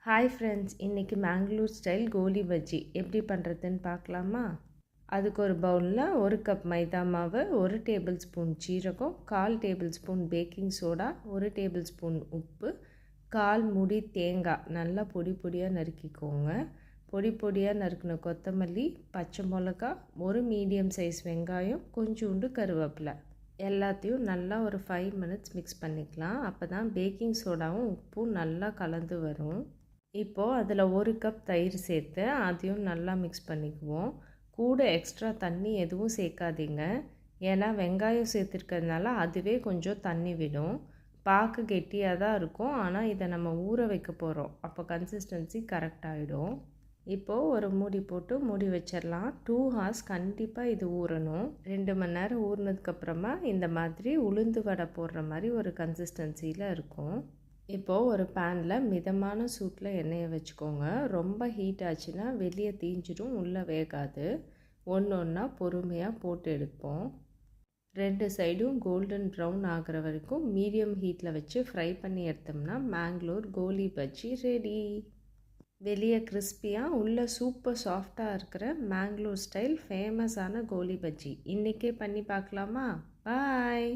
Hi friends, இன்றைக்கி Mangalore style கோலி பஜ்ஜி எப்படி பண்ணுறதுன்னு பார்க்கலாமா? அதுக்கு ஒரு பவுலில் 1 கப் மைதா மாவு, 1 டேபிள் ஸ்பூன் சீரகம், 1/4 table spoon baking soda, 1 table spoon உப்பு, 1/4 மூடி தேங்காய் நல்லா பொடி பொடியாக நறுக்கிக்கோங்க. பொடி பொடியாக நறுக்கின கொத்தமல்லி, பச்சை மிளகா, ஒரு மீடியம் சைஸ் வெங்காயம், கொஞ்சோண்டு கருவேப்பிலை எல்லாத்தையும் நல்லா ஒரு 5 மினிட்ஸ் மிக்ஸ் பண்ணிக்கலாம். அப்போ தான் பேக்கிங் சோடாவும் உப்பும் நல்லா கலந்து வரும். இப்போது அதில் 1 கப் தயிர் சேர்த்து அதையும் நல்லா மிக்ஸ் பண்ணிக்குவோம். கூட எக்ஸ்ட்ரா தண்ணி எதுவும் சேர்க்காதீங்க, ஏன்னா வெங்காயம் சேர்த்துருக்கிறதுனால அதுவே கொஞ்சம் தண்ணி விடும். பார்க்க கெட்டியாக தான் இருக்கும், ஆனால் இதை நம்ம ஊற வைக்க போகிறோம், அப்போ கன்சிஸ்டன்சி கரெக்டாகிடும். இப்போது ஒரு மூடி போட்டு மூடி வச்சிடலாம். 2 ஹார்ஸ் கண்டிப்பாக இது ஊறணும். 2 மணி நேரம் ஊறினதுக்கப்புறமா இந்த மாதிரி உளுந்து வடை போடுற மாதிரி ஒரு கன்சிஸ்டன்சியில் இருக்கும். இப்போது ஒரு பேனில் மிதமான சூட்டில் எண்ணெயை வச்சுக்கோங்க. ரொம்ப ஹீட் ஆச்சுன்னா வெளியே தீஞ்சிடும், உள்ளே வேகாது. ஒன்று ஒன்றா பொறுமையாக போட்டு எடுப்போம். 2 சைடும் கோல்டன் ப்ரௌன் ஆகிற வரைக்கும் மீடியம் ஹீட்டில் வச்சு ஃப்ரை பண்ணி எடுத்தோம்னா மேங்களூர் கோலி பஜ்ஜி ரெடி. வெளியே கிறிஸ்பியாக உள்ளே சூப்பர் சாஃப்டாக இருக்கிற மேங்களூர் ஸ்டைல் ஃபேமஸான கோலி பஜ்ஜி இன்றைக்கே பண்ணி பார்க்கலாமா? பாய்.